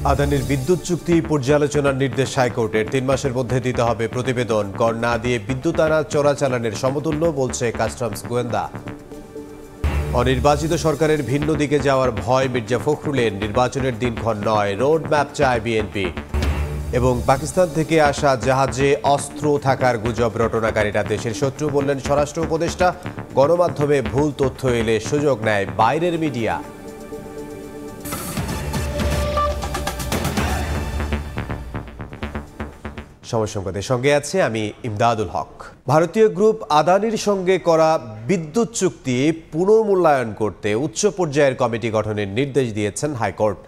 আদানির বিদ্যুৎ চুক্তি পর্যালোচনার নির্দেশ হাইকোর্টের ৩ মাসের মধ্যে দিতে হবে প্রতিবেদন। কর না দিয়ে বিদ্যুৎ আনা চোরাচালানের সমতুল্য বলছে কাস্টমস গোয়েন্দা। অনির্বাচিত সরকারের ভিন্ন দিকে যাওয়ার ভয় মির্জা ফখরুলের, নির্বাচনের দিনক্ষণ নয়, রোড ম্যাপ চায় বিএনপি। এবং পাকিস্তান থেকে আসা জাহাজে অস্ত্র থাকার গুজব রটনাকারীরা দেশের শত্রু বললেন স্বরাষ্ট্র উপদেষ্টা। গণমাধ্যমে ভুল তথ্য এলে সুযোগ নেয় বাইরের মিডিয়া। সময় সংবাদের সঙ্গে আছে আমি ইমদাদুল হক। ভারতীয় গ্রুপ আদানির সঙ্গে করা বিদ্যুৎ চুক্তি পুনর্মূল্যায়ন করতে উচ্চ পর্যায়ের কমিটি গঠনের নির্দেশ দিয়েছেন হাইকোর্ট।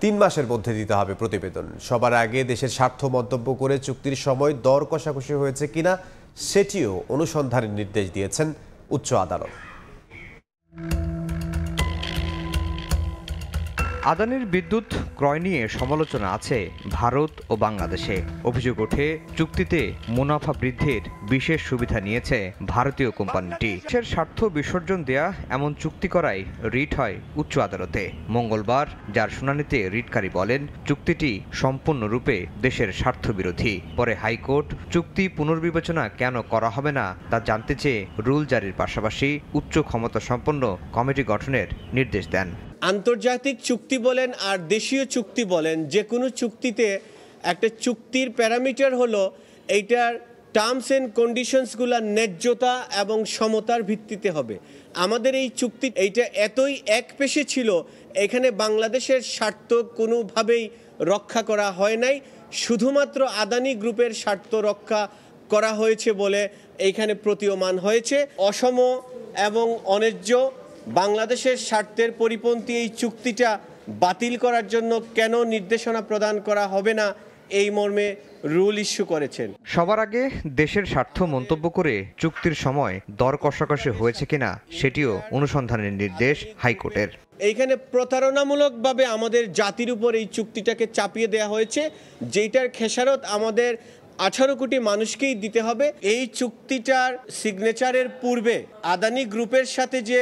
৩ মাসের মধ্যে দিতে হবে প্রতিবেদন। সবার আগে দেশের স্বার্থ মন্তব্য করে চুক্তির সময় দর কষাকষি হয়েছে কিনা সেটিও অনুসন্ধানের নির্দেশ দিয়েছেন উচ্চ আদালত। আদানির বিদ্যুৎ ক্রয় নিয়ে সমালোচনা আছে ভারত ও বাংলাদেশে। অভিযোগ ওঠে চুক্তিতে মুনাফা বৃদ্ধির বিশেষ সুবিধা নিয়েছে ভারতীয় কোম্পানিটি। দেশের স্বার্থ বিসর্জন দেয়া এমন চুক্তি করাই রিট হয় উচ্চ আদালতে মঙ্গলবার, যার শুনানিতে রিটকারী বলেন চুক্তিটি সম্পূর্ণরূপে দেশের স্বার্থ বিরোধী। পরে হাইকোর্ট চুক্তি পুনর্বিবেচনা কেন করা হবে না তা জানতে চেয়ে রুল জারির পাশাপাশি উচ্চ ক্ষমতা সম্পন্ন কমিটি গঠনের নির্দেশ দেন। আন্তর্জাতিক চুক্তি বলেন আর দেশীয় চুক্তি বলেন, যে কোনো চুক্তিতে একটা চুক্তির প্যারামিটার হলো এইটার টার্মস অ্যান্ড কন্ডিশনসগুলো ন্যায্যতা এবং সমতার ভিত্তিতে হবে। আমাদের এই চুক্তি এইটা এতই একপেশে ছিল, এখানে বাংলাদেশের স্বার্থ কোনোভাবেই রক্ষা করা হয় নাই, শুধুমাত্র আদানি গ্রুপের স্বার্থ রক্ষা করা হয়েছে বলে এইখানে প্রতীয়মান হয়েছে। অসম এবং অন্যায্য বাংলাদেশের স্বার্থের পরিপন্থী এই চুক্তিটা বাতিল করার জন্য কেন নির্দেশনা প্রদান করা হবে না, এই মর্মে রুল ইস্যু করেছেন। সবার আগে দেশের স্বার্থ মন্তব্য করে চুক্তির সময় দর কষাকষি হয়েছে কিনা সেটিও অনুসন্ধানের নির্দেশ হাইকোর্টের। এইখানে প্রতারণামূলকভাবে আমাদের জাতির উপর এই চুক্তিটাকে চাপিয়ে দেওয়া হয়েছে, যেটার খেসারত আমাদের 18 কোটি মানুষকেই দিতে হবে। এই চুক্তিটার সিগনেচারের পূর্বে আদানি গ্রুপের সাথে যে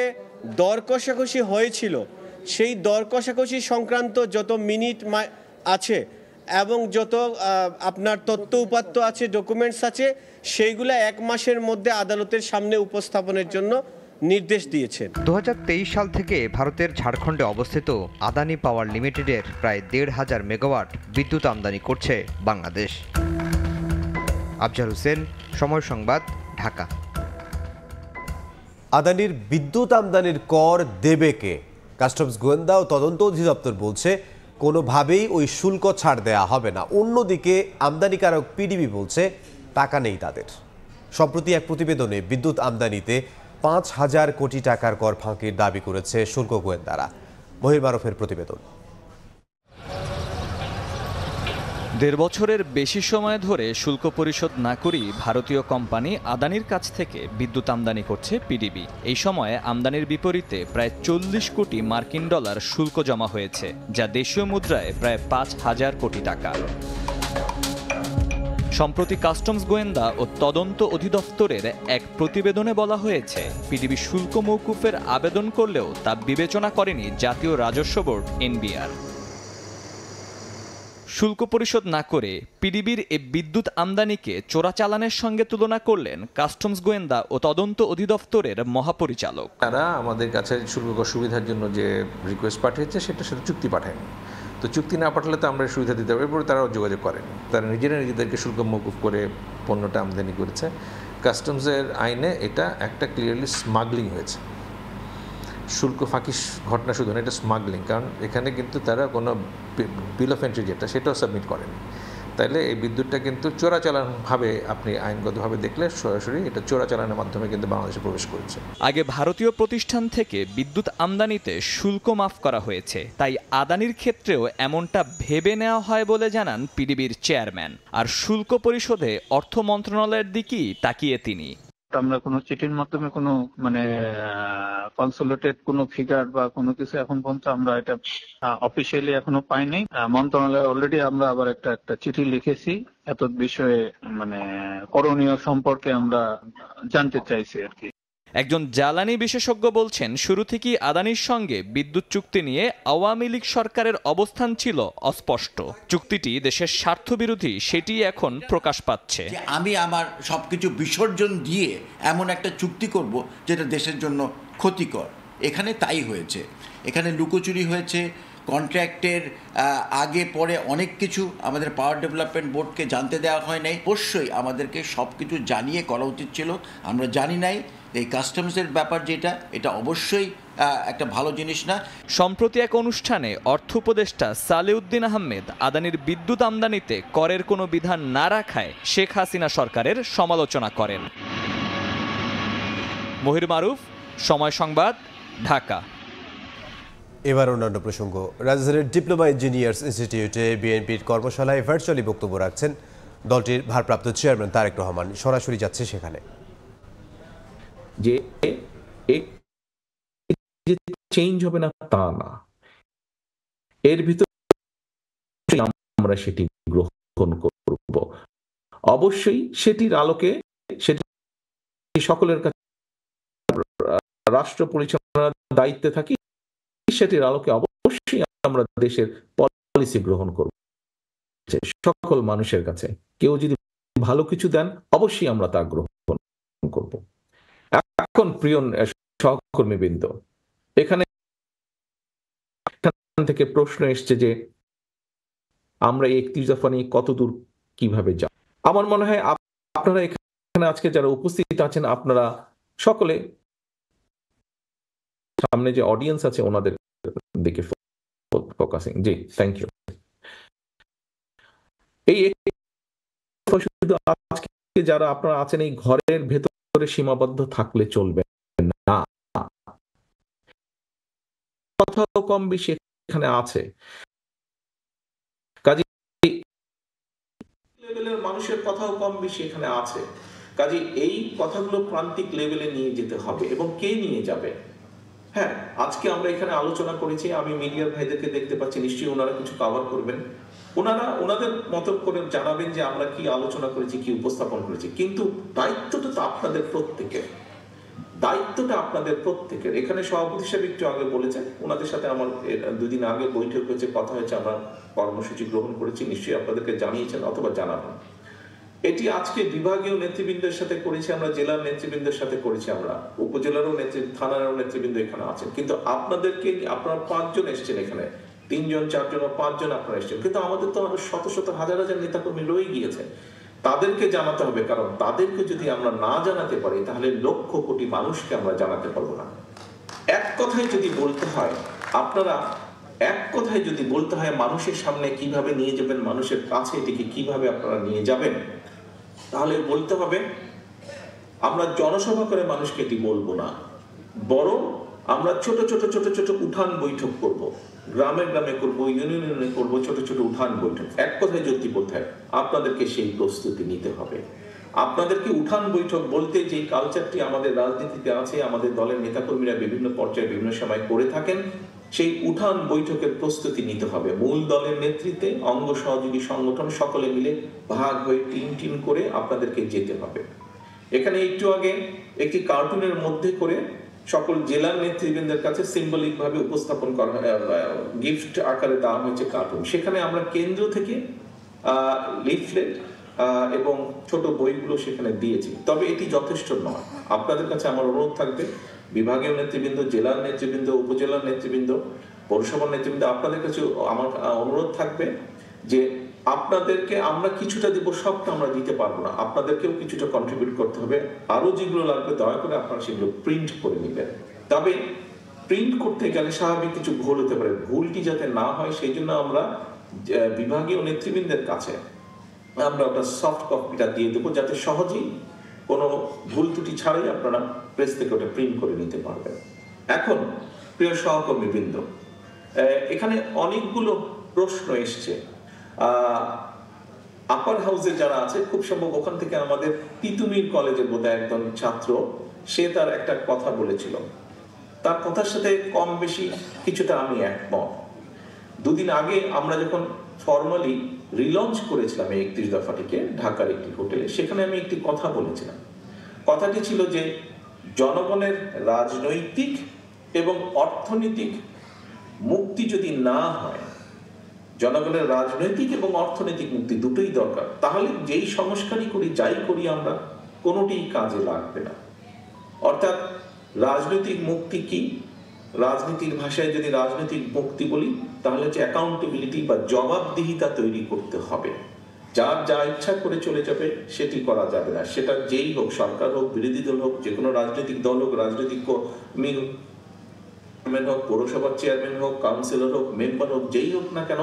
দর কষাকষি হয়েছিল, সেই দর কষাকষি সংক্রান্ত যত মিনিট আছে এবং যত আপনার তথ্য উপাত্ত আছে, ডকুমেন্টস আছে, সেইগুলো 1 মাসের মধ্যে আদালতের সামনে উপস্থাপনের জন্য নির্দেশ দিয়েছেন। 2023 সাল থেকে ভারতের ঝাড়খণ্ডে অবস্থিত আদানি পাওয়ার লিমিটেডের প্রায় 1,500 মেগাওয়াট বিদ্যুৎ আমদানি করছে বাংলাদেশ। আফজাল হোসেন, সময় সংবাদ, ঢাকা। আদানির বিদ্যুৎ আমদানির কর দেবে কে? কাস্টমস গোয়েন্দা ও তদন্ত অধিদপ্তর বলছে কোনোভাবেই ওই শুল্ক ছাড় দেয়া হবে না। অন্যদিকে আমদানিকারক পিডিবি বলছে টাকা নেই তাদের। সম্প্রতি এক প্রতিবেদনে বিদ্যুৎ আমদানিতে 5,000 কোটি টাকার কর ফাঁকির দাবি করেছে শুল্ক গোয়েন্দারা। মহির মারুফের প্রতিবেদন। 1.5 বছরের বেশি সময় ধরে শুল্ক পরিশোধ না করেই ভারতীয় কোম্পানি আদানির কাছ থেকে বিদ্যুৎ আমদানি করছে পিডিবি। এই সময়ে আমদানির বিপরীতে প্রায় 40 কোটি মার্কিন ডলার শুল্ক জমা হয়েছে, যা দেশীয় মুদ্রায় প্রায় 5,000 কোটি টাকা। সম্প্রতি কাস্টমস গোয়েন্দা ও তদন্ত অধিদপ্তরের এক প্রতিবেদনে বলা হয়েছে পিডিবি শুল্ক মওকুফের আবেদন করলেও তা বিবেচনা করেনি জাতীয় রাজস্ব বোর্ড এনবিআর। শুল্ক পরিশোধ না করে পিডিবির এই বিদ্যুৎ আমদানিকে চোরাচালানের সঙ্গে তুলনা করলেন কাস্টমস গোয়েন্দা ও তদন্ত অধিদপ্তরের মহাপরিচালক। তারা আমাদের কাছে শুল্ক সুবিধার জন্য যে রিকোয়েস্ট পাঠিয়েছে সেটার সাথে চুক্তি পাঠায়নি। তো চুক্তি না পাঠালে তো আমরা সুবিধা দিতে পারি, এরপরে তারাও যোগাযোগ করেনি। তারা নিজেদেরকে শুল্ক মওকুফ করে পণ্যটা আমদানি করেছে। কাস্টমসের আইনে এটা একটা ক্লিয়ারলি স্মাগলিং হয়েছে। শুল্ক ফাঁকি ঘটনা শুধু না, এটা স্মাগলিং, কারণ এখানে কিন্তু তারা কোনো বিল অফ এন্ট্রি যেটা সেটাও সাবমিট করেনি। তাইলে এই বিদ্যুৎটা কিন্তু চোরাচালানভাবে আপনি আইনগতভাবে দেখলে সরাসরি এটা চোরাচালানের মাধ্যমে কিন্তু বাংলাদেশে প্রবেশ করেছে। আগে ভারতীয় প্রতিষ্ঠান থেকে বিদ্যুৎ আমদানিতে শুল্ক মাফ করা হয়েছে, তাই আদানির ক্ষেত্রেও এমনটা ভেবে নেওয়া হয় বলে জানান পিডিবির চেয়ারম্যান। আর শুল্ক পরিশোধে অর্থ মন্ত্রণালয়ের দিকেই তাকিয়ে তিনি। আমরা কোনো চিঠির মাধ্যমে কোনো কনসোলেটেড কোনো ফিগার বা কোনো কিছু এখন পর্যন্ত আমরা এটা অফিসিয়ালি এখনো পাইনি। মন্ত্রণালয়ে অলরেডি আমরা আবার একটা চিঠি লিখেছি এত বিষয়ে করণীয় সম্পর্কে আমরা জানতে চাইছি আর কি। একজন জ্বালানি বিশেষজ্ঞ বলছেন, শুরু থেকেই আদানির সঙ্গে বিদ্যুৎ চুক্তি নিয়ে আওয়ামী লীগ সরকারের অবস্থান ছিল অস্পষ্ট। চুক্তিটি দেশের স্বার্থবিরোধী সেটি এখন প্রকাশ পাচ্ছে। আমি আমার সবকিছু বিসর্জন দিয়ে এমন একটা চুক্তি করব যেটা দেশের জন্য ক্ষতিকর। এখানে তাই হয়েছে, এখানে লুকোচুরি হয়েছে, কন্ট্রাক্টের আগে পরে অনেক কিছু আমাদের পাওয়ার ডেভেলপমেন্ট বোর্ডকে জানতে দেওয়া হয় নাই। অবশ্যই আমাদেরকে সব কিছু জানিয়ে করা উচিত ছিল, আমরা জানি নাই। এই কাস্টমসের ব্যাপার যেটা, এটা অবশ্যই একটা ভালো জিনিস না। সম্প্রতি এক অনুষ্ঠানে অর্থ উপদেষ্টা সালেউদ্দিন আহমেদ আদানির বিদ্যুৎ আমদানিতে করের কোনো বিধান না রাখায় শেখ হাসিনা সরকারের সমালোচনা করেন। মহির মারুফ, সময় সংবাদ, ঢাকা। এবার অন্যান্য প্রসঙ্গ। রাজধানীর ডিপ্লোমা ইঞ্জিনিয়ার্স ইনস্টিটিউটে বিএনপির কর্মশালায় ভার্চুয়ালি বক্তব্য রাখছেন দলটির ভারপ্রাপ্ত চেয়ারম্যান তারেক রহমান। সরাসরি যাচ্ছে সেখানে। যে চেঞ্জ হবে না তা না, এর ভিতরে আমরা সেটি গ্রহণ করব। অবশ্যই সেটির আলোকে সেটি সকলের কাছে রাষ্ট্র পরিচালনার দায়িত্বে থাকি, সেটির আলোকে অবশ্যই আমরা দেশের পলিসি গ্রহণ করব সকল মানুষের কাছে। কেউ যদি ভালো কিছু দেন অবশ্যই আমরা তা গ্রহণ করব। এখন প্রিয় সহকর্মীবৃন্দ, এখানে থেকে প্রশ্ন এসছে যে আমরা এই 31 দফা নিয়ে কতদূর কিভাবে যাব। আমার মনে হয় আপনারা এখানে আজকে যারা উপস্থিত আছেন, আপনারা সকলে সামনে যে অডিয়েন্স আছে ওনাদের দিকে ফোকাসিং। G, thank you. এই শুধু আজকে যারা আপনারা আছেন এই ঘরের ভেতরে সীমাবদ্ধ থাকলে চলবে না, কথাও কম বেশি এখানে আছে। কাজে লেভেলের মানুষের কথাও কম বেশি এখানে আছে। কাজে এই কথাগুলো প্রান্তিক লেভেলে নিয়ে যেতে হবে। এবং কে নিয়ে যাবে? হ্যাঁ, আজকে আমরা এখানে আলোচনা করেছি, আমি মিডিয়ার ভাইদেরকে দেখতে পাচ্ছি, নিশ্চয়ই ওনারা কিছু কভার করবেন। ওনারা ওনাদের মতো করে জানাবেন যে আমরা কি আলোচনা করেছি, কি উপস্থাপন করেছি। কিন্তু দায়িত্বটা তো আপনাদের প্রত্যেকের, দায়িত্বটা আপনাদের প্রত্যেকের। এখানে সভাপতি সাহেব একটু আগে বলেছেন, ওনাদের সাথে আমার 2 দিন আগে বৈঠক হয়েছে, কথা হয়েছে, আমরা কর্মসূচি গ্রহণ করেছি, নিশ্চয়ই আপনাদেরকে জানিয়েছেন অথবা জানাবেন। এটি আজকে বিভাগীয় নেতৃবৃন্দের সাথে করেছি আমরা, জেলার নেতৃবৃন্দের সাথে করেছি আমরা, উপজেলারও থানারও নেতৃবৃন্দ এখানে আছেন। কিন্তু আপনাদেরকে, আপনারা 5 জন এসছেন এখানে, 3 জন 4 জন 5 জন আপনারা এসছেন, কিন্তু আমাদের তো আরো শত শত হাজার হাজার নেতাকর্মী রয়ে গিয়েছে। তাদেরকে জানাতে হবে, কারণ তাদেরকে যদি আমরা না জানাতে পারি তাহলে লক্ষ কোটি মানুষকে আমরা জানাতে পারবো না। এক কথায় যদি বলতে হয়, আপনারা এক কথায় যদি বলতে হয় মানুষের সামনে কিভাবে নিয়ে যাবেন, মানুষের কাছে এটিকে কিভাবে আপনারা নিয়ে যাবেন, তাহলে বলতে হবে আমরা জনসভা করে মানুষকে এটি বলবো না, বরং আমরা ছোট ছোট ছোট ছোট উঠান বৈঠক করব, গ্রামে গ্রামে করব, ইউনিয়নে করব, ছোট ছোট উঠান বৈঠক। এক কথায় যদি বলতে হয় আপনাদেরকে সেই প্রস্তুতি নিতে হবে। আপনাদেরকে উঠান বৈঠক বলতে যে কালচারটি আমাদের রাজনীতিতে আছে, আমাদের দলের নেতাকর্মীরা বিভিন্ন পর্যায়ে বিভিন্ন সময় করে থাকেন, সেই উঠান বৈঠকের প্রস্তুতি নিতে হবে। মূল দলের নেতৃত্বে অঙ্গ সহযোগী সংগঠন সকলে মিলে ভাগ হয়ে টিম করে আপনাদেরকে যেতে হবে। এখানে একটু আগে একটি কার্টুনের মধ্যে করে সকল জেলার নেতৃবৃন্দের কাছে সিম্বলিক ভাবে উপস্থাপন করা, গিফট আকারে দেওয়া হয়েছে কার্টুন। সেখানে আমরা কেন্দ্র থেকে লিফলেট এবং ছোট বইগুলো সেখানে দিয়েছি। তবে এটি যথেষ্ট নয়। আপনাদের কাছে আমার অনুরোধ থাকবে, বিভাগীয় নেতৃবৃন্দ, জেলার নেতৃবৃন্দ, উপজেলার নেতৃবৃন্দ, পৌরসভার নেতৃবৃন্দ, আপনাদের কাছে আমার অনুরোধ থাকবে যে আপনাদেরকে আমরা কিছুটা দিব, সবটা আমরা দিতে পারবো না, আপনাদেরকেও কিছুটা কন্ট্রিবিউট করতে হবে। আরো যেগুলো লাগবে দয়া করে আপনারা সেগুলো প্রিন্ট করে নেবেন। তবে প্রিন্ট করতে গেলে স্বাভাবিক কিছু ভুল হতে পারে, ভুলটি যাতে না হয় সেই জন্য আমরা বিভাগীয় নেতৃবৃন্দের কাছে আমরা ওটা সফট কপিটা দিয়ে দেবো, যাতে সহজেই কোনো ভুল ত্রুটি ছাড়াই আপনারা প্রেস থেকে ওটা প্রিন্ট করে নিতে পারবেন। এখন প্রিয় সহকর্মীবৃন্দ, এখানে অনেকগুলো প্রশ্ন এসছে। আপার হাউসে যারা আছে, খুব সম্ভব ওখান থেকে আমাদের তিতুমির কলেজের বোধহয় একজন ছাত্র, সে তার একটা কথা বলেছিল, তার কথার সাথে কম বেশি কিছুটা আমি একমত। 2 দিন আগে আমরা যখন ফর্মালি রিলঞ্চ করেছিলাম এই 31 দফাটিকে ঢাকার একটি হোটেলে, সেখানে আমি একটি কথা বলেছিলাম। কথাটি ছিল যে জনগণের রাজনৈতিক এবং অর্থনৈতিক মুক্তি যদি না হয়, জনগণের রাজনৈতিক এবং অর্থনৈতিক মুক্তি দুটোই দরকার, তাহলে যেই সংস্কারই করি যাই করি আমরা কোনোটি কাজে লাগবে না। অর্থাৎ রাজনৈতিক মুক্তি কি? রাজনীতির ভাষায় যদি রাজনৈতিক মুক্তি বলি তাহলে হচ্ছে অ্যাকাউন্টেবিলিটি বা জবাবদিহিতা তৈরি করতে হবে। যার যা ইচ্ছা করে চলে যাবে সেটি করা যাবে না, সেটা যেই হোক, সরকার হোক, বিরোধী দল হোক, যে কোনো রাজনৈতিক দল হোক, রাজনৈতিক কর্মী হোক, পৌরসভার চেয়ারম্যান হোক, কাউন্সিলর হোক, মেম্বার হোক, যেই হোক না কেন,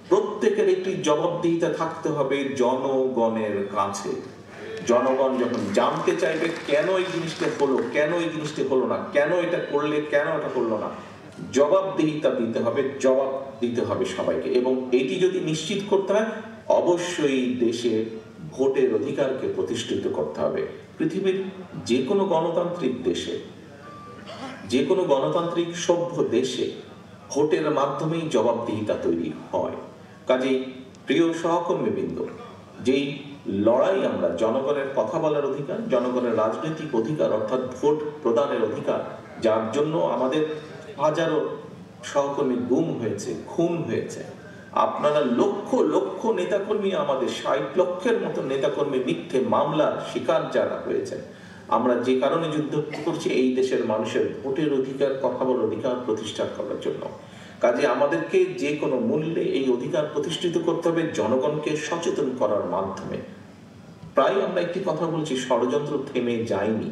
প্রত্যেকের একটি জবাবদিহিতা থাকতে হবে জনগণের কাছে। জনগণ যখন জানতে চাইবে কেন এই জিনিসটা হলো, কেন এই জিনিসটা হলো না, কেন এটা করলে, কেন এটা করলো না, জবাবদিহিতা দিতে হবে, জবাব দিতে হবে সবাইকে। এবং এটি যদি নিশ্চিত করতে হয়, অবশ্যই দেশে ভোটের অধিকারকে প্রতিষ্ঠিত করতে হবে। পৃথিবীর যে কোনো গণতান্ত্রিক দেশে, যে কোনো গণতান্ত্রিক সভ্য দেশে ভোটের মাধ্যমেই জবাবদিহিতা তৈরি হয়। কাজেই প্রিয় সহকর্মীবৃন্দ, যেই লড়াই আমরা জনগণের কথা বলার অধিকার, জনগণের রাজনৈতিক অধিকার অর্থাৎ ভোট প্রদানের অধিকার, যার জন্য আমাদের হাজারো সহকর্মী গুম হয়েছে, খুন হয়েছে, আপনারা লক্ষ লক্ষ নেতাকর্মী, আমাদের 60 লক্ষের মতো নেতাকর্মী মিথ্যে মামলার শিকার যারা হয়েছে, আমরা যে কারণে যুদ্ধ করছি এই দেশের মানুষের ভোটের অধিকার, কথা বলার অধিকার প্রতিষ্ঠা করার জন্য। কাজে আমাদেরকে যে কোনো মূল্যে এই অধিকার প্রতিষ্ঠিত করতে হবে জনগণকে সচেতন করার মাধ্যমে। প্রায় আমরা একটি কথা বলছি, ষড়যন্ত্র থেমে যায়নি।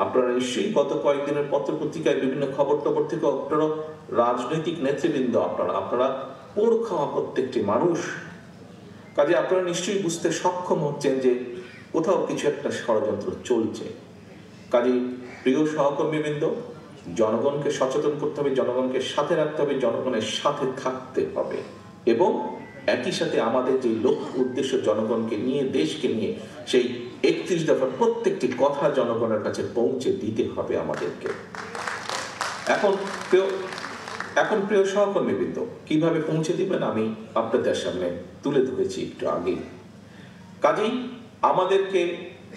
আপনারা নিশ্চয়ই গত কয়েকদিনের পত্রপত্রিকায় বিভিন্ন খবর টবর থেকে আপনারা রাজনৈতিক নেতৃবৃন্দ, আপনারা পোড় খাওয়া প্রত্যেকটি মানুষ, কাজে আপনারা নিশ্চয়ই বুঝতে সক্ষম হচ্ছেন যে কোথাও কিছু একটা ষড়যন্ত্র চলছে। কাজে প্রিয় সহকর্মীবৃন্দ, জনগণকে সচেতন করতে হবে, জনগণকে সাথে রাখতে হবে, জনগণের সাথে থাকতে হবে এবং একই সাথে আমাদের যে লক্ষ্য উদ্দেশ্য জনগণকে নিয়ে, দেশকে নিয়ে, সেই 31 দফার প্রত্যেকটি কথা জনগণের কাছে পৌঁছে দিতে হবে আমাদেরকে। এখন প্রিয় সহকর্মীবৃন্দ, কিভাবে পৌঁছে দিবেন আমি আপনাদের সামনে তুলে ধরেছি একটু আগেই। কাজেই আমাদেরকে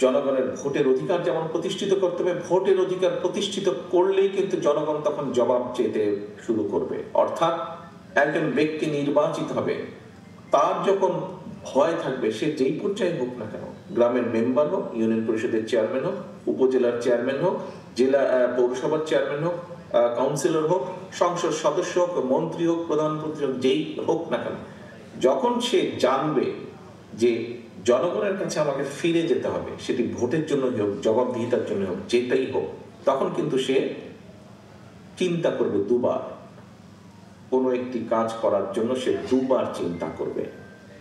জনগণের ভোটের অধিকার যেমন প্রতিষ্ঠিত করতে হবে, ভোটের অধিকার প্রতিষ্ঠিত করলেই কিন্তু জনগণ তখন জবাব চেতে শুরু করবে। অর্থাৎ একজন ব্যক্তি নির্বাচিত হবে, তার যখন ভয় থাকবে, সে যেই পর্যায়ে হোক না কেন, গ্রামের মেম্বার হোক, ইউনিয়ন পরিষদের চেয়ারম্যান হোক, উপজেলার চেয়ারম্যান হোক, জেলা পৌরসভার চেয়ারম্যান হোক, কাউন্সিলর হোক, সংসদ সদস্য হোক, মন্ত্রী হোক, প্রধানমন্ত্রী হোক, যেই হোক না কেন, যখন সে জানবে যে জনগণের কাছে আমাকে ফিরে যেতে হবে, সেটি ভোটের জন্য হোক, জবাবদিহিতার জন্য হোক, যেটাই হোক, তখন কিন্তু সে চিন্তা করবে দুবার। কোনো একটি কাজ করার জন্য সে দুবার চিন্তা করবে।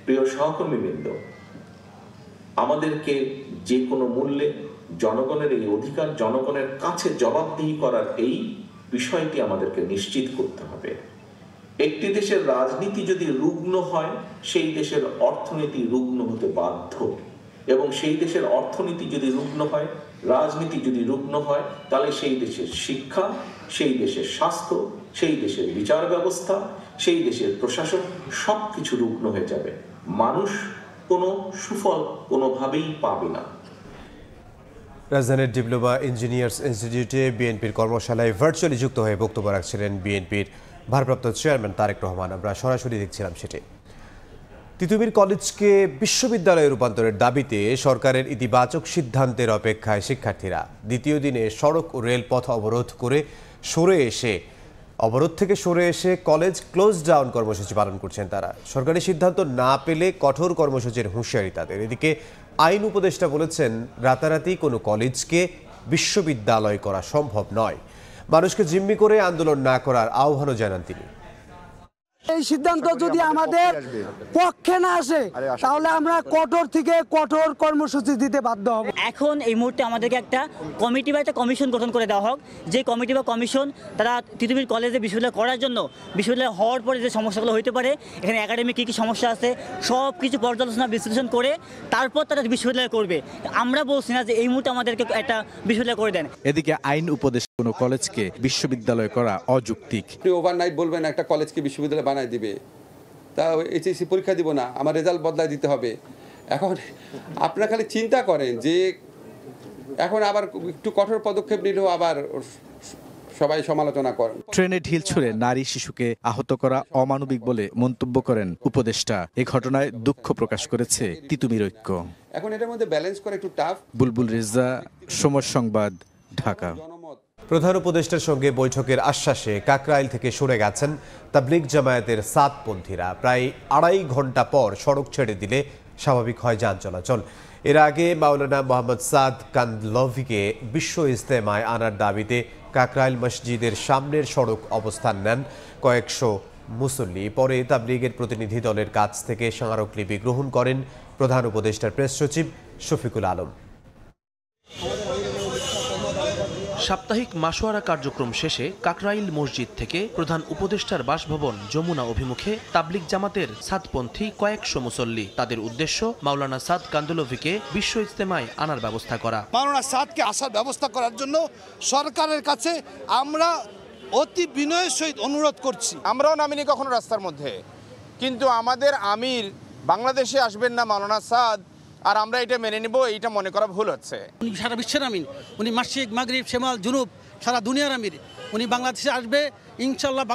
প্রিয় সহকর্মীবৃন্দ, আমাদেরকে যে কোনো মূল্যে জনগণের এই অধিকার, জনগণের কাছে জবাবদিহি করার এই বিষয়টি আমাদেরকে নিশ্চিত করতে হবে। একটি দেশের রাজনীতি যদি রুগ্ন হয়, সেই দেশের অর্থনীতি রুগ্ন হতে বাধ্য, এবং সেই দেশের অর্থনীতি যদি রুগ্ন হয়, রাজনীতি যদি রুগ্ন হয়, তাহলে সেই দেশের শিক্ষা, সেই দেশের স্বাস্থ্য, সেই দেশের বিচার ব্যবস্থা, সেই দেশের প্রশাসন সবকিছু রুগ্ন হয়ে যাবে। মানুষ কোনো সুফল কোনোভাবেই পাবে না। রাজধানীর ডিপ্লোমা ইঞ্জিনিয়ার্স ইনস্টিটিউটে বিএনপির কর্মশালায় ভার্চুয়ালি যুক্ত হয়ে বক্তব্য রাখছিলেন বিএনপির ভারপ্রাপ্ত চেয়ারম্যান তারেক রহমান। আমরা সরাসরি দেখছিলাম সেটি। তিতুমীর কলেজকে বিশ্ববিদ্যালয়ে রূপান্তরের দাবিতে সরকারের ইতিবাচক সিদ্ধান্তের অপেক্ষায় শিক্ষার্থীরা দ্বিতীয় দিনে সড়ক ও রেলপথ অবরোধ থেকে সরে এসে কলেজ ক্লোজ ডাউন কর্মসূচি পালন করছেন তারা। সরকারি সিদ্ধান্ত না পেলে কঠোর কর্মসূচির হুঁশিয়ারি তাদের। এদিকে আইন উপদেষ্টা বলেছেন, রাতারাতি কোনো কলেজকে বিশ্ববিদ্যালয় করা সম্ভব নয়। মানুষকে জিম্মি করে আন্দোলন না করার আহ্বানও জানান তিনি। এই সিদ্ধান্ত যদি আমাদের পক্ষে না আসে, তাহলে আমরা কঠোর থেকে কঠোর কর্মসূচি দিতে বাধ্য হব। এখন এই মুহূর্তে আমাদেরকে একটা কমিটি বা একটা কমিশন গঠন করে দেওয়া হোক, যে কমিটি বা কমিশন তারা তিতুমীর কলেজে বিশ্ববিদ্যালয় করার জন্য, বিশ্ববিদ্যালয় হওয়ার পরে যে সমস্যাগুলো হতে পারে, এখানে একাডেমিক কী কী সমস্যা আছে সব কিছু পর্যালোচনা বিশ্লেষণ করে তারপর তারা বিশ্ববিদ্যালয় করবে। আমরা বলছি না যে এই মুহূর্তে আমাদেরকে একটা বিশ্ববিদ্যালয় করে দেন। এদিকে আইন উপদেশ কোনো কলেজকে বিশ্ববিদ্যালয় করা অযৌক্তিক। ওভারনাইট বলবেন একটা কলেজকে বিশ্ববিদ্যালয় বানায় দিবে, তা এইচএসসি পরীক্ষা দিব না, আমার রেজাল্ট বদলায় দিতে হবে। এখন আপনারা খালি চিন্তা করেন যে এখন আবার একটু কঠোর পদক্ষেপ নিলেও আবার সবাই সমালোচনা করেন। ট্রেনে ঢিল ছুঁড়ে নারী শিশুকে আহত করা অমানবিক বলে মন্তব্য করেন উপদেষ্টা। এই ঘটনায় দুঃখ প্রকাশ করেছে তিতুমির ঐক্য। এখন এটার মধ্যে ব্যালেন্স করে একটু টাফ। বুলবুল রেজা, সময় সংবাদ, ঢাকা। প্রধান উপদেষ্টার সঙ্গে বৈঠকের আশ্বাসে কাকরাইল থেকে সরে গেছেন তাবলিগ জামায়াতের সাতপন্থীরা। প্রায় 2.5 ঘন্টা পর সড়ক ছেড়ে দিলে স্বাভাবিক হয় যান চলাচল। এর আগে মাওলানা মোহাম্মদ সাদ কান্দলভিকে বিশ্ব ইজতেমায় আনার দাবিতে কাকরাইল মসজিদের সামনের সড়ক অবস্থান নেন কয়েকশো মুসল্লি। পরে তাবলিগের প্রতিনিধি দলের কাছ থেকে স্মারকলিপি গ্রহণ করেন প্রধান উপদেষ্টার প্রেস সচিব শফিকুল আলম। সাপ্তাহিক মাসোয়ারা কার্যক্রম শেষে কাকরাইল মসজিদ থেকে প্রধান উপদেষ্টার বাসভবন যমুনা অভিমুখে তাবলিগ জামাতের সাতপন্থী কয়েকশো মুসল্লি। তাদের উদ্দেশ্য মাওলানা সাদ কান্দলভিকে বিশ্ব ইজতেমায় আনার ব্যবস্থা করা। মাওলানা সাদকে আসার ব্যবস্থা করার জন্য সরকারের কাছে আমরা অতি বিনয়ের সহিত অনুরোধ করছি। আমরাও নামিনি কখনো রাস্তার মধ্যে, কিন্তু আমাদের আমির বাংলাদেশে আসবেন না মাওলানা সাদ, আর আমরা এটা মেনে নিব, এইটা মনে করা ভুল হচ্ছে। উনি সারা বিশ্বের আমির, উনি মাশরিক, মাগরিব, শিমাল, জুনুব, সারা দুনিয়ার আমির। উনি বাংলাদেশে আসবে, ইনশাআল্লাহ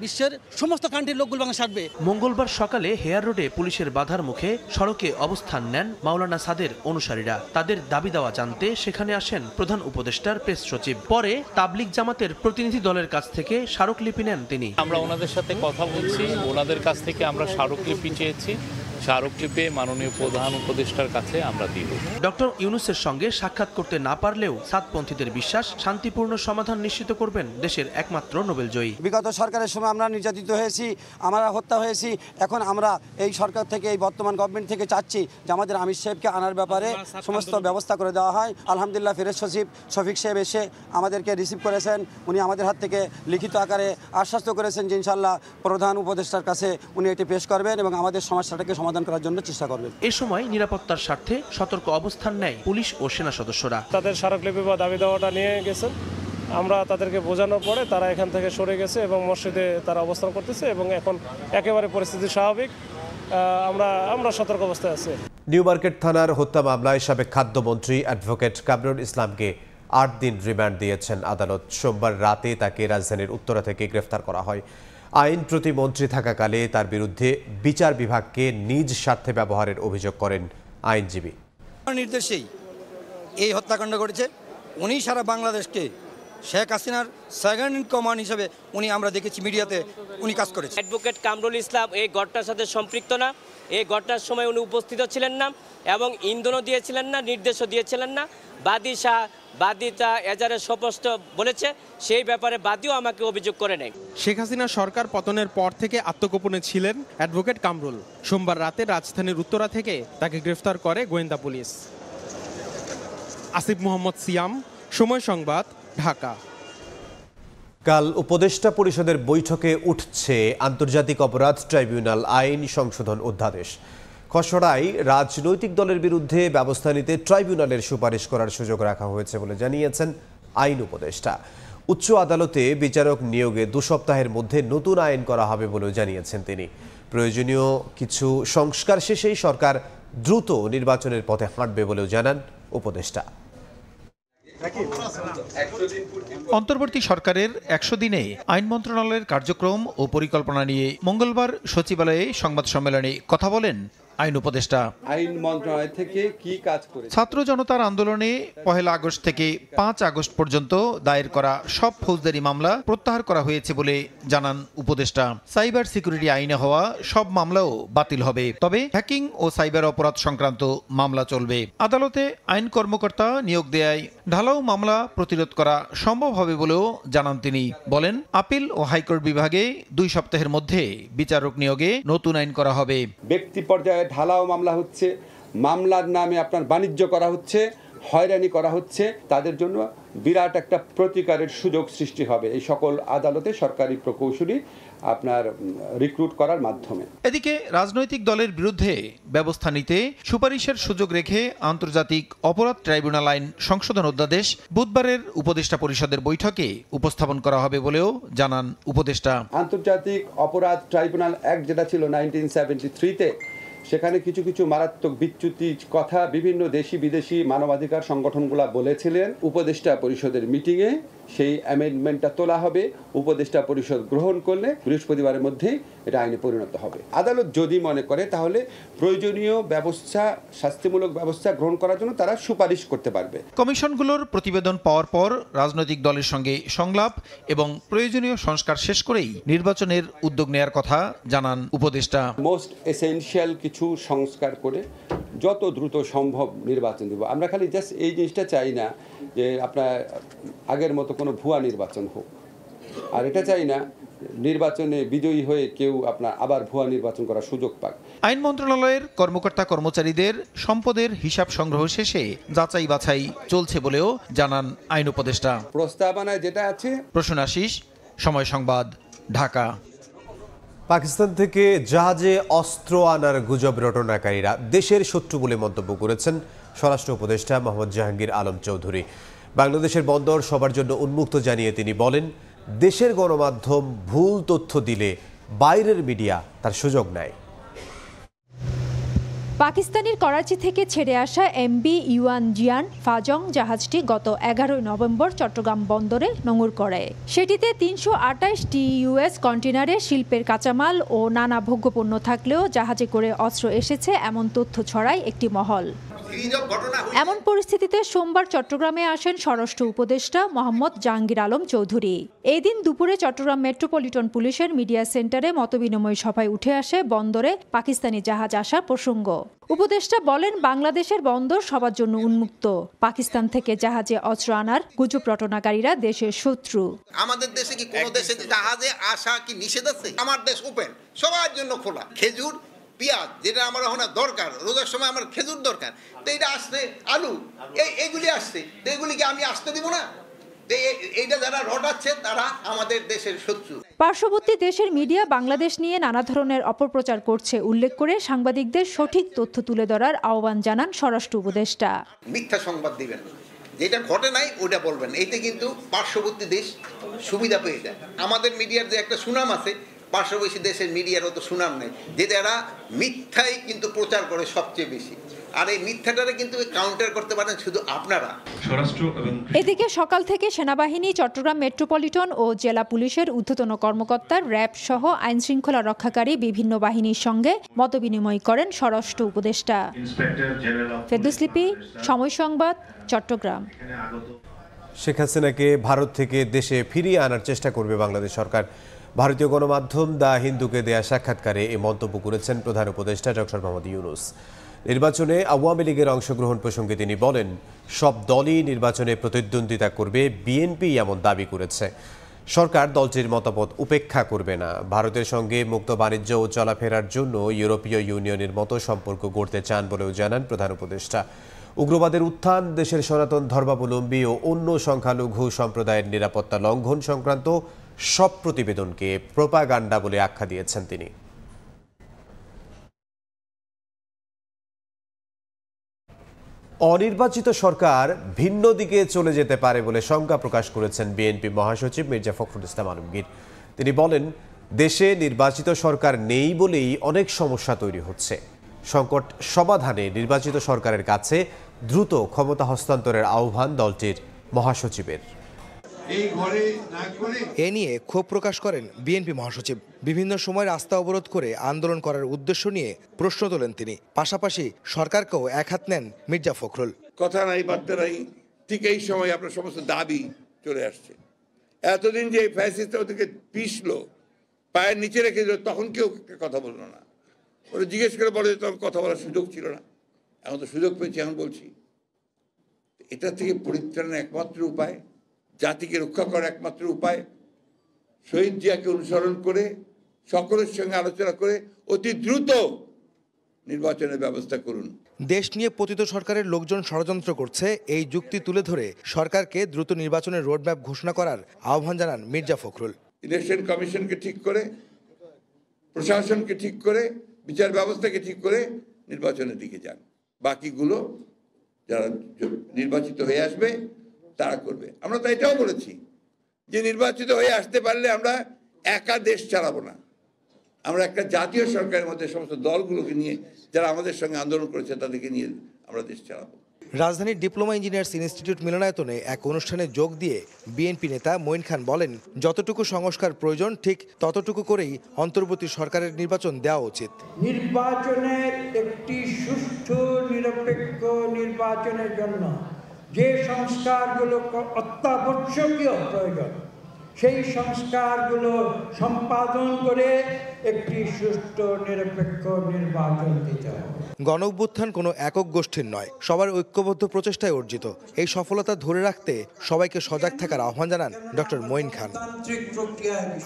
বিশ্বের সমস্ত কান্ট্রির লোকগুলো বাংলাদেশে আসবে। মঙ্গলবার সকালে হেয়ার রোডে পুলিশের বাধার মুখে সড়কে অবস্থান নেন মাওলানা সাদের অনুসারীরা। তাদের দাবি দেওয়া জানতে সেখানে আসেন প্রধান উপদেষ্টার প্রেস সচিব। পরে তাবলিগ জামাতের প্রতিনিধি দলের কাছ থেকে স্মারকলিপি নেন তিনি। আমরা ওনাদের সাথে কথা বলছি, ওনাদের কাছ থেকে আমরা স্মারকলিপি চেয়েছি। স্মারকলিপি মাননীয় প্রধান উপদেষ্টার কাছে আমরা দিব। ডক্টর ইউনূসের সঙ্গে সাক্ষাৎ করতে না পারলেও সাতপন্থীদের বিশ্বাস শান্তিপূর্ণ সমাধান নিশ্চিত করবেন দেশের একমাত্র নোবেলজয়ী। বিগত সরকারের সময় আমরা নির্যাতিত হয়েছি, আমরা হত্যা হয়েছি। এখন আমরা এই সরকার থেকে, এই বর্তমান গভর্নমেন্ট থেকে চাচ্ছি যে আমাদের আমির সাহেবকে আনার ব্যাপারে সমস্ত ব্যবস্থা করে দেওয়া হয়। আলহামদুলিল্লাহ ফেরেজ সচিব শফিক সাহেব এসে আমাদেরকে রিসিভ করেছেন। উনি আমাদের হাত থেকে লিখিত আকারে আশ্বস্ত করেছেন যে ইনশাআল্লাহ প্রধান উপদেষ্টার কাছে উনি এটি পেশ করবেন এবং আমাদের সমস্যাটাকে সমাধান করার জন্য চেষ্টা করবেন। এ সময় নিরাপত্তার স্বার্থে সতর্ক অবস্থান নেয় পুলিশ ও সেনা সদস্যরা। তাদের স্মারকলিপি বা দাবি দেওয়াটা নিয়ে গেছেন, আমরা তাদেরকে বোঝানোর পরে তারা এখান থেকে সরে গেছে এবং মসজিদে তারা অবস্থান করতেছে এবং এখন একেবারে পরিস্থিতি স্বাভাবিক। আমরা সতর্ক অবস্থায় আছি। নিউ মার্কেট থানার হত্যা মামলায় সাবেক খাদ্যমন্ত্রী অ্যাডভোকেট কামরুল ইসলামকে 8 দিন রিমান্ড দিয়েছেন আদালত। সোমবার রাতে তাকে রাজধানীর উত্তরা থেকে গ্রেফতার করা হয়। আইন প্রতিমন্ত্রী থাকাকালে তার বিরুদ্ধে বিচার বিভাগকে নিজ স্বার্থে ব্যবহারের অভিযোগ করেন আইনজীবী। নির্দেশেই এই হত্যাকাণ্ড ঘটেছে। উনি সারা বাংলাদেশকে শেখ হাসিনার সেকেন্ড ইন কমান্ড হিসেবে আমরা দেখেছি মিডিয়াতে উনি কাজ করেছেন। অ্যাডভোকেট কামরুল ইসলাম এই ঘটনার সাথে সম্পৃক্ত না। এই ঘটনার সময় উনি উপস্থিত ছিলেন না এবং ইন্ধনও দিয়েছিলেন না, নির্দেশও দিয়েছিলেন না। বাদীটা এজারে স্পষ্ট বলেছে, সেই ব্যাপারে বাদীও আমাকে অভিযোগ করে নেয়। শেখ হাসিনা সরকার পতনের পর থেকে আত্মগোপনে ছিলেন অ্যাডভোকেট কামরুল। সোমবার রাতে রাজধানীর উত্তরা থেকে তাকে গ্রেফতার করে গোয়েন্দা পুলিশ। আসিফ মোহাম্মদ সিয়াম, সময় সংবাদ, ঢাকা। কাল উপদেষ্টা পরিষদের বৈঠকে উঠছে আন্তর্জাতিক অপরাধ ট্রাইব্যুনাল আইন সংশোধন অধ্যাদেশ। খসড়ায় রাজনৈতিক দলের বিরুদ্ধে ব্যবস্থা নিতে ট্রাইব্যুনালের সুপারিশ করার সুযোগ রাখা হয়েছে বলে জানিয়েছেন আইন উপদেষ্টা। উচ্চ আদালতে বিচারক নিয়োগে 2 সপ্তাহের মধ্যে নতুন আইন করা হবে বলেও জানিয়েছেন তিনি। প্রয়োজনীয় কিছু সংস্কার শেষেই সরকার দ্রুত নির্বাচনের পথে হাঁটবে বলেও জানান উপদেষ্টা। অন্তর্বর্তী সরকারের 100 দিনে আইন মন্ত্রণালয়ের কার্যক্রম ও পরিকল্পনা নিয়ে মঙ্গলবার সচিবালয়ে সংবাদ সম্মেলনে কথা বলেন আইন উপদেষ্টা। আইন মন্ত্রণালয় থেকে কি কাজ করে ছাত্র জনতার আন্দোলনে 1 আগস্ট থেকে 5 আগস্ট পর্যন্ত দায়ের করা সব ফৌজদারি মামলা প্রত্যাহার করা হয়েছে বলে জানান উপদেষ্টা। সাইবার সিকিউরিটি আইনে হওয়া সব মামলাও বাতিল হবে, তবে হ্যাকিং ও সাইবার অপরাধ সংক্রান্ত মামলা চলবে। আদালতে আইন কর্মকর্তা নিয়োগ দেয়ায় ঢালাও মামলা প্রতিরোধ করা সম্ভব হবে বলেও জানান তিনি। বলেন, আপিল ও হাইকোর্ট বিভাগে 2 সপ্তাহের মধ্যে বিচারক নিয়োগে নতুন আইন করা হবে। ব্যক্তি পর্যায়ে ঢালাও মামলা হচ্ছে, মামলার নামে আপনার বাণিজ্য করা হচ্ছে, হয়রানি করা হচ্ছে, তাদের জন্য বিরাট একটা প্রতিকারের সুযোগ সৃষ্টি হবে এই সকল আদালতে সরকারি প্রকৌশলী আপনার রিক্রুট করার মাধ্যমে। এদিকে রাজনৈতিক দলের বিরুদ্ধে ব্যবস্থা নিতে সুপারিশের সুযোগ রেখে আন্তর্জাতিক অপরাধ ট্রাইব্যুনাল আইন সংশোধন অধ্যাদেশ বুধবারের উপদেষ্টা পরিষদের বৈঠকে উপস্থাপন করা হবে বলেও জানান উপদেষ্টা। আন্তর্জাতিক অপরাধ ট্রাইব্যুনাল অ্যাক্ট যেটা ছিল 1973-তে, সেখানে কিছু কিছু মারাত্মক বিচ্যুতি কথা বিভিন্ন দেশি বিদেশি মানবাধিকার সংগঠনগুলো বলেছিলেন। উপদেষ্টা পরিষদের মিটিংয়ে সেই অ্যামেন্ডমেন্টটা তোলা হবে, উপদেষ্টা পরিষদ গ্রহণ করলে বৃহস্পতিবারের মধ্যেই এটা আইনে পরিণত হবে। আদালত যদি মনে করে তাহলে প্রয়োজনীয় ব্যবস্থা, শাস্তিমূলক ব্যবস্থা গ্রহণ করার জন্য তারা সুপারিশ করতে পারবে। কমিশনগুলোর প্রতিবেদন পাওয়ার পর রাজনৈতিক দলের সঙ্গে সংলাপ এবং প্রয়োজনীয় সংস্কার শেষ করেই নির্বাচনের উদ্যোগ নেয়ার কথা জানান উপদেষ্টা। মোস্ট এসেনশিয়াল কিছু সংস্কার করে যত দ্রুত সম্ভব নির্বাচন দেব। আমরা খালি জাস্ট এই জিনিসটা চাই না যে আপনার আগের মতো কোনো ভুয়া নির্বাচন হোক, আর এটা চাই না নির্বাচনে বিজয়ী হয়ে কেউ আপনার আবার ভুয়া নির্বাচন করার সুযোগ পাক। আইন মন্ত্রণালয়ের কর্মকর্তা কর্মচারীদের সম্পদের হিসাব সংগ্রহ শেষে যাচাই বাছাই চলছে বলেও জানান আইন উপদেষ্টা। প্রস্তাবনায় যেটা আছে। প্রসূন আশিস, সময় সংবাদ, ঢাকা। পাকিস্তান থেকে জাহাজে অস্ত্র আনার গুজব রটনাকারীরা দেশের শত্রু বলে মন্তব্য করেছেন স্বরাষ্ট্র উপদেষ্টা মোহাম্মদ জাহাঙ্গীর আলম চৌধুরী। বাংলাদেশের বন্দর সবার জন্য উন্মুক্ত জানিয়ে তিনি বলেন, দেশের গণমাধ্যম ভুল তথ্য দিলে বাইরের মিডিয়া তার সুযোগ নেয়। পাকিস্তানের করাচি থেকে ছেড়ে আসা এমবি ইউয়ান জিয়ান ফাজং জাহাজটি গত 11 নভেম্বর চট্টগ্রাম বন্দরে নোঙর করে। সেটিতে 328টি ইউএস কন্টেনারে শিল্পের কাঁচামাল ও নানা ভোগ্যপণ্য থাকলেও জাহাজে করে অস্ত্র এসেছে এমন তথ্য ছড়ায় একটি মহল। এমন পরিস্থিতিতে সোমবার চট্টগ্রামে আসেন স্বরাষ্ট্র উপদেষ্টা মোহাম্মদ জাহাঙ্গীর আলম চৌধুরী। এই দিন দুপুরে চট্টগ্রাম মেট্রোপলিটন পুলিশের মিডিয়া সেন্টারে মতবিনিময় সভায় উঠে আসে বন্দরে পাকিস্তানি জাহাজ আসার প্রসঙ্গ। উপদেষ্টা বলেন, বাংলাদেশের বন্দর সবার জন্য উন্মুক্ত। পাকিস্তান থেকে জাহাজে অস্ত্র আনার গুজব রটনাকারীরা দেশের শত্রু। আমাদের দেশে কি কোনো দেশে জাহাজে আসা কি নিষেধ আছে? আমার দেশ ওপেন, সবার জন্য খোলা। খেজুর, পেঁয়াজ যেটা আমার এখন দরকার, রোজার সময় আমার খেজুর দরকার, তো এটা আসছে, আলু এইগুলি আসছে, তো এগুলিকে আমি আসতে দিব না? এইটা যারা রটাচ্ছে তারা আমাদের দেশের শত্রু। পার্শ্ববর্তী দেশের মিডিয়া বাংলাদেশ নিয়ে নানা ধরনের অপপ্রচার করছে উল্লেখ করে সাংবাদিকদের সঠিক তথ্য তুলে ধরার আহ্বান জানান স্বরাষ্ট্র উপদেষ্টা। মিথ্যা সংবাদ দিবেন, যেটা ঘটে নাই ওটা বলবেন, এতে কিন্তু পার্শ্ববর্তী দেশ সুবিধা পেয়ে যায়। আমাদের মিডিয়ার যে একটা সুনাম আছে, পার্শ্ববর্তী দেশের মিডিয়ার অত সুনাম নেই, যে যারা মিথ্যাই কিন্তু প্রচার করে সবচেয়ে বেশি। আর এই মিথ্যাটারে কিন্তু কাউন্টার করতে পারেন শুধু আপনারা। এদিকে সকাল থেকে সেনাবাহিনী, চট্টগ্রাম মেট্রোপলিটন ও জেলা পুলিশের ঊর্ধ্বতন কর্মকর্তা, র্যাব সহ আইন শৃঙ্খলা রক্ষাকারী বিভিন্ন বাহিনীর সঙ্গে মতবিনিময় করেন স্বরাষ্ট্র উপদেষ্টা। ফেরদৌস লিপি, সময় সংবাদ, চট্টগ্রাম। শেখ হাসিনাকে ভারত থেকে দেশে ফিরিয়ে আনার চেষ্টা করবে বাংলাদেশ সরকার। ভারতীয় গণমাধ্যম দ্য হিন্দুকে দেয়া সাক্ষাৎকারে এই মন্তব্য করেছেন প্রধান উপদেষ্টা ডক্টর মোহাম্মদ ইউনূস। নির্বাচনে আওয়ামী লীগের অংশগ্রহণ প্রসঙ্গে তিনি বলেন, সব দলই নির্বাচনে প্রতিদ্বন্দ্বিতা করবে, বিএনপি এমন দাবি করেছে। সরকার দলটির মতামত উপেক্ষা করবে না। ভারতের সঙ্গে মুক্ত বাণিজ্য ও চলাফেরার জন্য ইউরোপীয় ইউনিয়নের মতো সম্পর্ক গড়তে চান বলেও জানান প্রধান উপদেষ্টা। উগ্রবাদের উত্থান, দেশের সনাতন ধর্মাবলম্বী ও অন্য সংখ্যালঘু সম্প্রদায়ের নিরাপত্তা লঙ্ঘন সংক্রান্ত সব প্রতিবেদনকে প্রোপাগান্ডা বলে আখ্যা দিয়েছেন তিনি। অনির্বাচিত সরকার ভিন্ন দিকে চলে যেতে পারে বলে শঙ্কা প্রকাশ করেছেন বিএনপি মহাসচিব মির্জা ফখরুল ইসলাম আলমগীর। তিনি বলেন, দেশে নির্বাচিত সরকার নেই বলেই অনেক সমস্যা তৈরি হচ্ছে। সংকট সমাধানে নির্বাচিত সরকারের কাছে দ্রুত ক্ষমতা হস্তান্তরের আহ্বান দলটির মহাসচিবের। এ নিয়ে ক্ষোভ প্রকাশ করেন বিএনপি মহাসচিব। বিভিন্ন সময় রাস্তা অবরোধ করে আন্দোলন করার উদ্দেশ্য নিয়ে প্রশ্ন তোলেন তিনি। পাশাপাশি সরকারকেও একহাত নেন মির্জা ফখরুল। কথা নাই বার্তা নাই, ঠিক এই সময় আপনার সমস্ত দাবি চলে আসছে। এতদিন যে ফ্যাসিস্ট ওদেরকে পিষলো, পায়ের নিচে রেখে দিল, তখন কেউ কথা বললো না। ওরা জিজ্ঞেস করে বলে তখন কথা বলার সুযোগ ছিল না। এখন তো সুযোগ পেয়েছি, এখন বলছি। এটা থেকে পরিত্রাণের একমাত্র উপায়, জাতিকে রক্ষা করার একমাত্র উপায়, শহীদ জিয়াকে অনুসরণ করে সকলের সঙ্গে আলোচনা করে অতি দ্রুত নির্বাচনের ব্যবস্থা করুন। দেশ নিয়ে পতিত সরকারের লোকজন ষড়যন্ত্র করছে, এই যুক্তি তুলে ধরে সরকারকে দ্রুত নির্বাচনের রোডম্যাপ ঘোষণা করার আহ্বান জানান মির্জা ফখরুল। ইলেকশন কমিশনকে ঠিক করে, প্রশাসনকে ঠিক করে, বিচার ব্যবস্থাকে ঠিক করে নির্বাচনের দিকে যান। বাকিগুলো যারা নির্বাচিত হয়ে আসবে তারা করবে। আমরা তো এটাও বলেছি যে নির্বাচিত হয়ে আসতে পারলে আমরা একা দেশ চালাবো না, আমরা একটা জাতীয় সরকারের মধ্যে সমস্ত দলগুলোকে নিয়ে যারা আমাদের সঙ্গে আন্দোলন করেছে তাদেরকে নিয়ে আমরা দেশ চালাবো। রাজধানীর ডিপ্লোমা ইঞ্জিনিয়ার্স ইনস্টিটিউট মিলনায়তনে এক অনুষ্ঠানে যোগ দিয়ে বিএনপি নেতা মঈন খান বলেন, যতটুকু সংস্কার প্রয়োজন ঠিক ততটুকু করেই অন্তর্বর্তী সরকারের নির্বাচন দেওয়া উচিত। নির্বাচনের একটি সুষ্ঠু নিরপেক্ষ নির্বাচনের জন্য যে সংস্কারগুলো অত্যাবশ্যকীয় প্রয়োজন সেই সংস্কারগুলো সম্পাদন করে একটি সুষ্ঠু নিরপেক্ষ নির্বাচন দিতে হবে। গণ অভ্যুত্থান কোনো একক গোষ্ঠীর নয়, সবার ঐক্যবদ্ধ প্রচেষ্টায় অর্জিত। এই সফলতা ধরে রাখতে সবাইকে সজাগ থাকার আহ্বান জানান ডক্টর মঈন খান।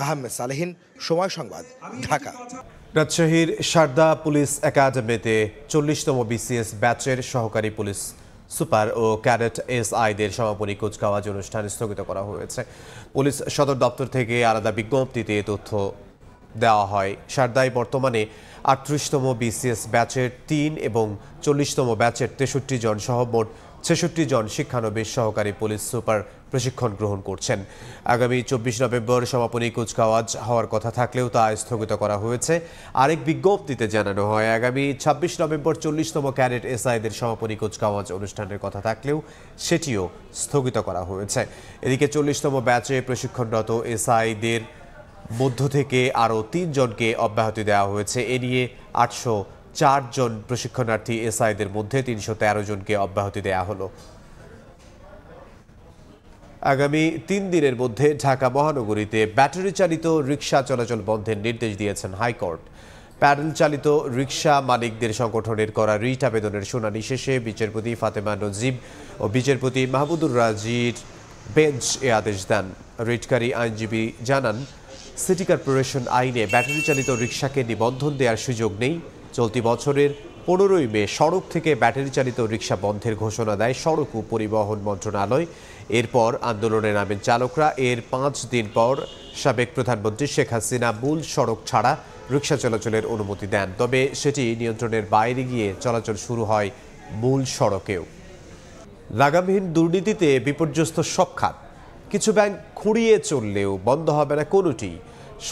আহমেদ সালেহীন, সময় সংবাদ, ঢাকা। রাজশাহীর সারদা পুলিশ একাডেমিতে 40তম বিসিএস ব্যাচের সহকারী পুলিশ সুপার ও ক্যাডেট এসআইদের সমাপনী কুচকাওয়াজ অনুষ্ঠান স্থগিত করা হয়েছে। পুলিশ সদর দপ্তর থেকে আলাদা বিজ্ঞপ্তিতে তথ্য দেওয়া হয়। সারদায় বর্তমানে 38তম বিসিএস ব্যাচের 3 এবং 40তম ব্যাচের 63 জন সহ মোট 66 জন শিক্ষানবিশ সহকারী পুলিশ সুপার প্রশিক্ষণ গ্রহণ করছেন। আগামী 24 নভেম্বর সমাপনী কুচকাওয়াজ হওয়ার কথা থাকলেও তা স্থগিত করা হয়েছে। আরেক বিজ্ঞপ্তিতে জানানো হয়, আগামী 26 নভেম্বর 40তম ক্যাডেট এসআইদের সমাপনী কুচকাওয়াজ অনুষ্ঠানের কথা থাকলেও সেটিও স্থগিত করা হয়েছে। এদিকে 40তম ব্যাচে প্রশিক্ষণরত এসআইদের মধ্য থেকে আরও 3 জনকে অব্যাহতি দেওয়া হয়েছে। এ নিয়ে 804 জন প্রশিক্ষণার্থী এসআইদের মধ্যে 313 জনকে অব্যাহতি দেওয়া হলো। আগামী 3 দিনের মধ্যে ঢাকা মহানগরীতে ব্যাটারি চালিত রিকশা চলাচল বন্ধের নির্দেশ দিয়েছেন হাইকোর্ট। প্যাডেল চালিত রিকশা মালিকদের সংগঠনের করা রিট আবেদনের শুনানি শেষে বিচারপতি ফাতেমা নজিব ও বিচারপতি মাহমুদুর রাজির বেঞ্চ এ আদেশ দেন। রিটকারী আইনজীবী জানান, সিটি কর্পোরেশন আইনে ব্যাটারি চালিত রিকশাকে নিবন্ধন দেওয়ার সুযোগ নেই। চলতি বছরের 15ই মে সড়ক থেকে ব্যাটারি চালিত রিকশা বন্ধের ঘোষণা দেয় সড়ক ও পরিবহন মন্ত্রণালয়। এরপর আন্দোলনে নামেন চালকরা। এর 5 দিন পর সাবেক প্রধানমন্ত্রী শেখ হাসিনা মূল সড়ক ছাড়া রিকশা চলাচলের অনুমতি দেন, তবে সেটি নিয়ন্ত্রণের বাইরে গিয়ে চলাচল শুরু হয় মূল সড়কেও। লাগামহীন দুর্নীতিতে বিপর্যস্ত সব খাত। কিছু ব্যাংক খুঁড়িয়ে চললেও বন্ধ হবে না কোনোটি।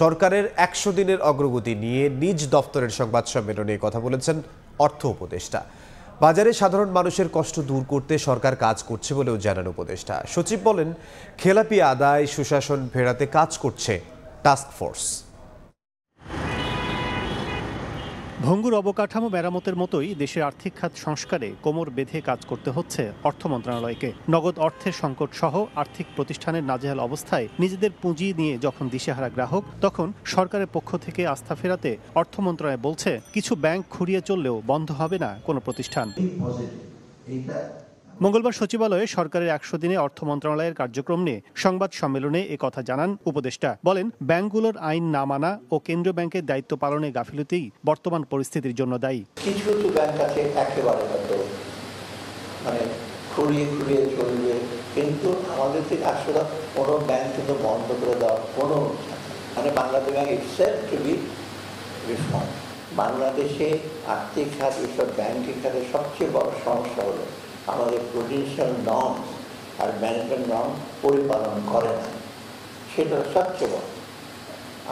সরকারের 100 দিনের অগ্রগতি নিয়ে নিজ দপ্তরের সংবাদ সম্মেলনে কথা বলেছেন অর্থ উপদেষ্টা। বাজারে সাধারণ মানুষের কষ্ট দূর করতে সরকার কাজ করছে বলেও জানান উপদেষ্টা। সচিব বলেন, খেলাপি আদায় সুশাসন ফেরাতে কাজ করছে টাস্কফোর্স। ভঙ্গুর অবকাঠামো মেরামতের মতোই দেশের আর্থিক খাত সংস্কারে কোমর বেঁধে কাজ করতে হচ্ছে অর্থ মন্ত্রণালয়কে। নগদ অর্থের সংকট সহ আর্থিক প্রতিষ্ঠানের নাজেহাল অবস্থায় নিজেদের পুঁজি নিয়ে যখন দিশেহারা গ্রাহক, তখন সরকারের পক্ষ থেকে আস্থা ফেরাতে অর্থ মন্ত্রণালয় বলছে, কিছু ব্যাংক খুঁড়িয়ে চললেও বন্ধ হবে না কোনো প্রতিষ্ঠান। মঙ্গলবার সচিবালয়ে সরকারের 100 দিনে অর্থ মন্ত্রণালয়ের কার্যক্রম নিয়ে সংবাদ সম্মেলনে এ কথা জানান উপদেষ্টা। বলেন, ব্যাংকগুলোর আইন না মানা ও কেন্দ্রীয় ব্যাংকের দায়িত্ব পালনে গাফিলতিই বর্তমান পরিস্থিতির জন্য দায়ী। কিছু কিছু ব্যাংক আছে একেবারে খুঁড়িয়ে খুঁড়িয়ে চলবে, কিন্তু আমাদের থেকে আসলে কোনো ব্যাংক কিন্তু বন্ধ করে দেওয়া কোনো Bangladesh bank itself to be reform. বাংলাদেশে আর্থিক খাত এসব ব্যাংকিং খাতের সবচেয়ে বড় সমস্যা হলো আমাদের প্রুডেন্সিয়াল নর্মস আর ম্যানেজমেন্ট নর্ম পরিপালন করে না, সেটা সবচেয়ে বড়।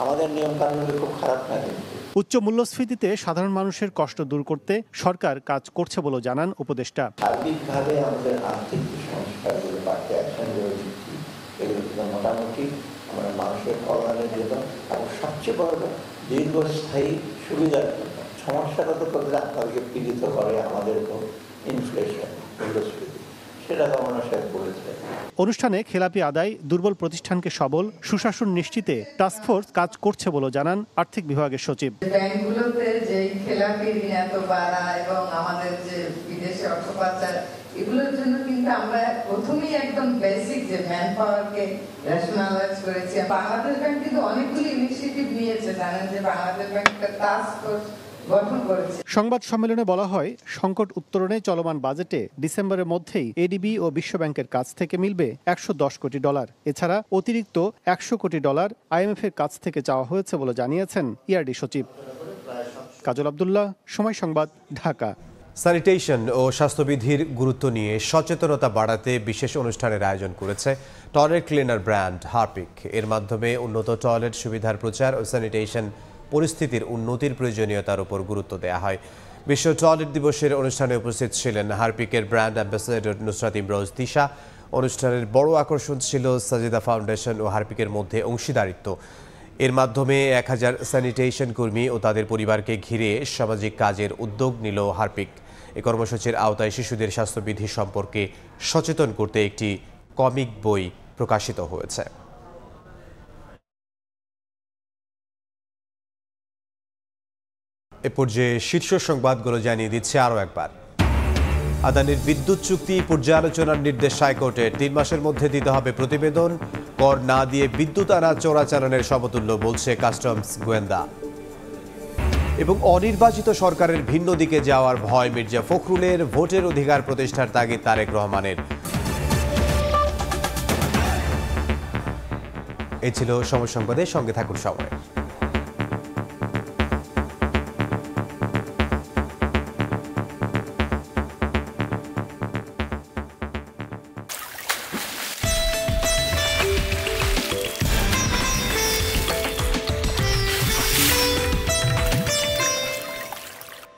আমাদের নিয়ম কানুনগুলো খুব খারাপ না। উচ্চ মূল্যস্ফীতিতে সাধারণ মানুষের কষ্ট দূর করতে সরকার কাজ করছে বলে জানান উপদেষ্টা। সার্বিকভাবে আমাদের আর্থিক সংস্কারগুলো বাড়তে অ্যাকশনগুলো দিচ্ছি, এগুলো মোটামুটি আমরা মানুষের কল্যাণের জন্য এবং সবচেয়ে বড় দীর্ঘস্থায়ী সুবিধার জন্য। সমস্যাটা তো করলে আপনাদেরকে পীড়িত করে আমাদের উপর ইনফ্লেশন, মূল্যস্ফীতি, সেটা গভর্নর সাহেব বলেছে। অনুষ্ঠানে খেলাপি আদায়, দুর্বল প্রতিষ্ঠানকে সবল, সুশাসন নিশ্চিতে টাস্কফোর্স কাজ করছে বলে জানান আর্থিক বিভাগের সচিব। ব্যাংকগুলোতে যে খেলাপি ঋণ এত বাড়া এবং আমাদের যে বিদেশে অর্থ পাচার, এগুলোর জন্য কিন্তু আমরা প্রথমেই একদম বেসিক যে ম্যান পাওয়ারকে রেশনালাইজ করেছি। বাংলাদেশ ব্যাংক কিন্তু অনেকগুলো ইনিশিয়েটিভ নিয়েছে, জানেন যে বাংলাদেশ ব্যাংক একটা টাস্কফোর্স গঠন করেছে। সংবাদ সম্মেলনে বলা হয়, সংকট উত্তরণে চলমান বাজেটে ডিসেম্বরের মধ্যেই এডিবি ও বিশ্বব্যাংকের কাছ থেকে মিলবে $110 কোটি। এছাড়া অতিরিক্ত $100 কোটি IMF এর কাছ থেকে চাওয়া হয়েছে বলে জানিয়েছেন ইআরডি সচিব। কাজল আব্দুল্লাহ, সময় সংবাদ, ঢাকা। স্যানিটেশন ও স্বাস্থ্যবিধির গুরুত্ব নিয়ে সচেতনতা বাড়াতে বিশেষ অনুষ্ঠানের আয়োজন করেছে টয়লেট ক্লিনার ব্র্যান্ড হারপিক। এর মাধ্যমে উন্নত টয়লেট সুবিধার প্রচার ও স্যানিটেশন পরিস্থিতির উন্নতির প্রয়োজনীয়তার উপর গুরুত্ব দেওয়া হয়। বিশ্ব টয়লেট দিবসের অনুষ্ঠানে উপস্থিত ছিলেন হারপিকের ব্র্যান্ড অ্যাম্বাসেডর নুসরাত ইমরোজ তিশা। অনুষ্ঠানের বড় আকর্ষণ ছিল সাজিদা ফাউন্ডেশন ও হারপিকের মধ্যে অংশীদারিত্ব। এর মাধ্যমে 1000 স্যানিটেশন কর্মী ও তাদের পরিবারকে ঘিরে সামাজিক কাজের উদ্যোগ নিল হারপিক। এই কর্মসূচির আওতায় শিশুদের স্বাস্থ্যবিধি সম্পর্কে সচেতন করতে একটি কমিক বই প্রকাশিত হয়েছে। এ পর্যায়ে শীর্ষ সংবাদগুলো জানিয়ে দিচ্ছে আরও একবার। আদানির বিদ্যুৎ চুক্তি পর্যালোচনার নির্দেশ হাইকোর্টের। 3 মাসের মধ্যে দিতে হবে প্রতিবেদন। কর না দিয়ে বিদ্যুৎ আনা চোরাচালানের সমতুল্য বলছে কাস্টমস গোয়েন্দা। এবং অনির্বাচিত সরকারের ভিন্ন দিকে যাওয়ার ভয় মির্জা ফখরুলের, ভোটের অধিকার প্রতিষ্ঠার তাগিদ তারেক রহমানের। এই ছিল সময় সংবাদের সঙ্গে থাকুন সময়।